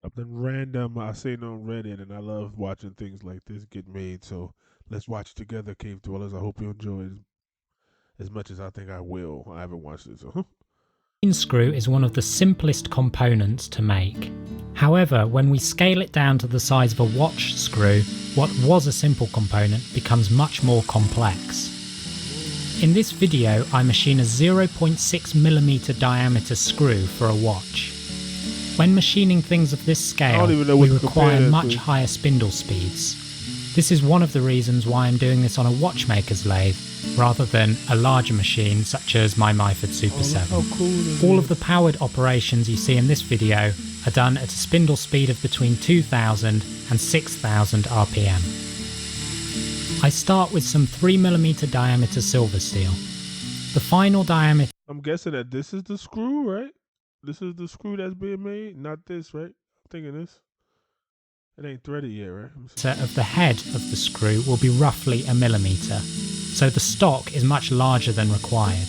Something random I seen on Reddit, and I love watching things like this get made. So let's watch it together, Cave Dwellers. I hope you enjoy it as much as I think I will. I haven't watched it, so Screw is one of the simplest components to make. However, when we scale it down to the size of a watch screw, what was a simple component becomes much more complex. In this video, I machine a 0.6mm diameter screw for a watch. When machining things of this scale, we require much higher spindle speeds. This is one of the reasons why I'm doing this on a watchmaker's lathe, rather than a larger machine such as my Myford Super 7. All of the powered operations you see in this video are done at a spindle speed of between 2000 and 6000 RPM. I start with some 3mm diameter silver steel. The final diameter... I'm guessing that this is the screw, right? This is the screw that's being made, not this, right? I'm thinking this. It ain't threaded yet, right? of the head of the screw will be roughly a millimeter, so the stock is much larger than required.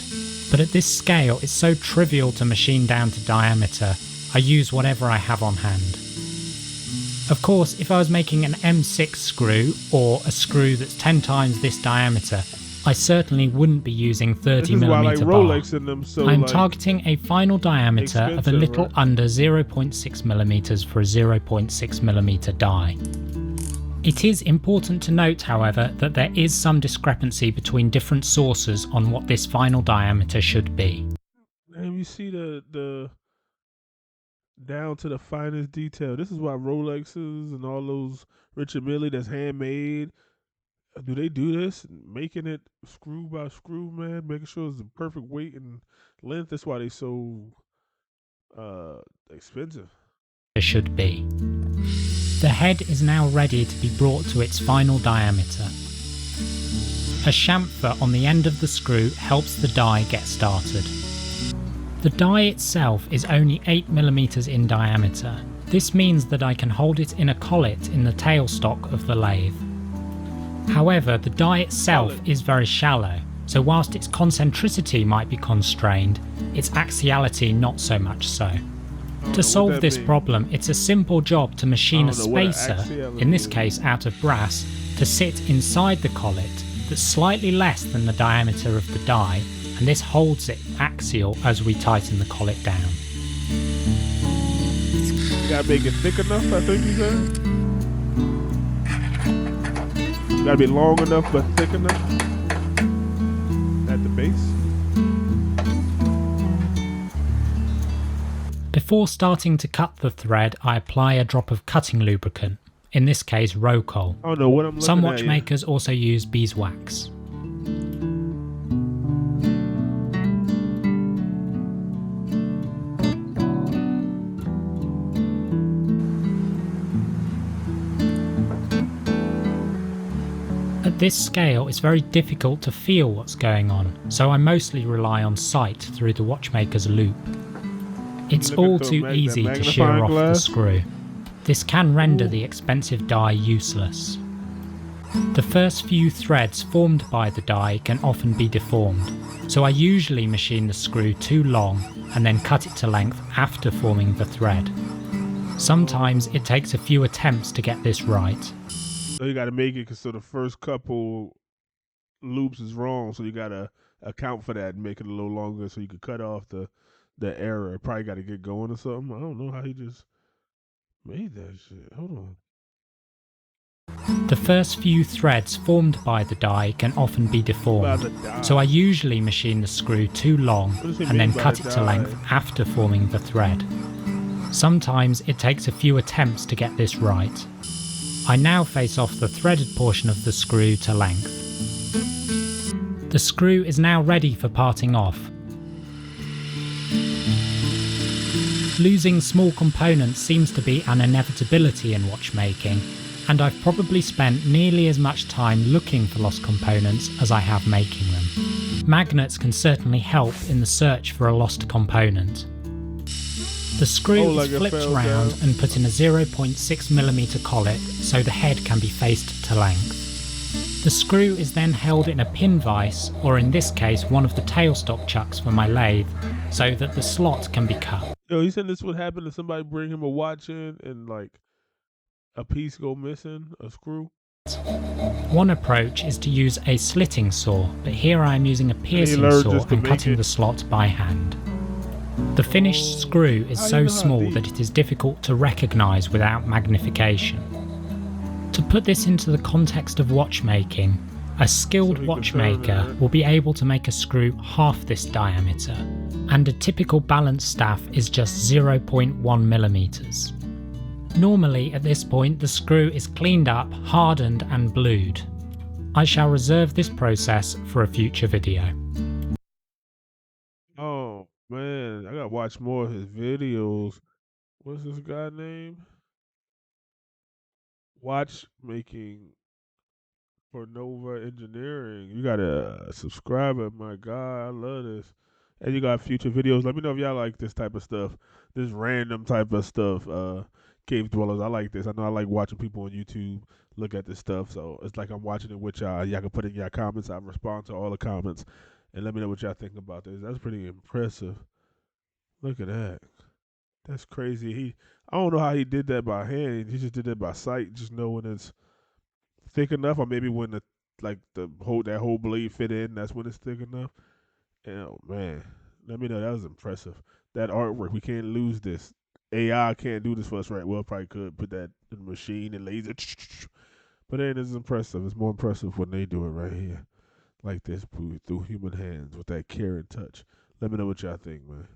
But at this scale, it's so trivial to machine down to diameter, I use whatever I have on hand. Of course, if I was making an M6 screw, or a screw that's 10 times this diameter, I certainly wouldn't be using 30mm bar. I'm targeting a final diameter of a little under 0.6mm for a 0.6mm die. It is important to note, however, that there is some discrepancy between different sources on what this final diameter should be. And you see the down to the finest detail. This is why Rolexes and all those Richard Mille that's handmade. Do they do this? Making it screw by screw, man, making sure it's the perfect weight and length. That's why they so expensive. It should be. The head is now ready to be brought to its final diameter. A chamfer on the end of the screw helps the die get started. The die itself is only 8mm in diameter. This means that I can hold it in a collet in the tailstock of the lathe. However, the die itself is very shallow, so whilst its concentricity might be constrained, its axiality not so much so. To solve this problem, it's a simple job to machine a spacer, in this case out of brass, to sit inside the collet that's slightly less than the diameter of the die, and this holds it axial as we tighten the collet down. You gotta make it thick enough, I think you said? Gotta be long enough but thick enough at the base. Before starting to cut the thread, I apply a drop of cutting lubricant, in this case Rocol. Oh no, what I'm looking Some watchmakers also use beeswax. At this scale, it's very difficult to feel what's going on, so I mostly rely on sight through the watchmaker's loop. It's all too easy to shear off the screw. This can render the expensive die useless. The first few threads formed by the die can often be deformed, so I usually machine the screw too long and then cut it to length after forming the thread. Sometimes it takes a few attempts to get this right. So you gotta make it so the first couple loops is wrong, so you gotta account for that and make it a little longer so you could cut off the error. Probably gotta get going or something. I don't know how he just made that shit. Hold on. The first few threads formed by the die can often be deformed, so I usually machine the screw too long and then cut it to length after forming the thread. Sometimes it takes a few attempts to get this right. I now face off the threaded portion of the screw to length. The screw is now ready for parting off. Losing small components seems to be an inevitability in watchmaking, and I've probably spent nearly as much time looking for lost components as I have making them. Magnets can certainly help in the search for a lost component. The screw is flipped round and put in a 0.6mm collet so the head can be faced to length. The screw is then held in a pin vise, or in this case one of the tailstock chucks for my lathe, so that the slot can be cut. Yo, he said this would happen if somebody bring him a watch in and like a piece go missing, a screw. One approach is to use a slitting saw, but here I am using a And he piercing learned saw just to and make cutting it. the slot by hand. The finished screw is How you so know how small deep? that it is difficult to recognise without magnification. To put this into the context of watchmaking, a skilled So he can watchmaker turn it. will be able to make a screw half this diameter, and a typical balance staff is just 0.1 millimeters. Normally at this point the screw is cleaned up, hardened and blued. I shall reserve this process for a future video. Oh man, I gotta watch more of his videos. What's this guy name? Watchmaking for Nova Engineering. You gotta subscribe, my God. I love this. And you got future videos. Let me know if y'all like this type of stuff, this random type of stuff. Cave dwellers. I like this. I know I like watching people on YouTube look at this stuff. So it's like I'm watching it with y'all. Y'all can put in your comments. I respond to all the comments, and let me know what y'all think about this. That's pretty impressive. Look at that. That's crazy. I don't know how he did that by hand. He just did that by sight, just knowing it's thick enough, or maybe when that whole blade fit in, that's when it's thick enough. And, oh man, let me know. That was impressive. That artwork, we can't lose this. AI can't do this for us, right? Well, probably could put that in the machine and laser, but it ain't as impressive. It's more impressive when they do it right here, like this, through human hands with that care and touch. Let me know what y'all think, man.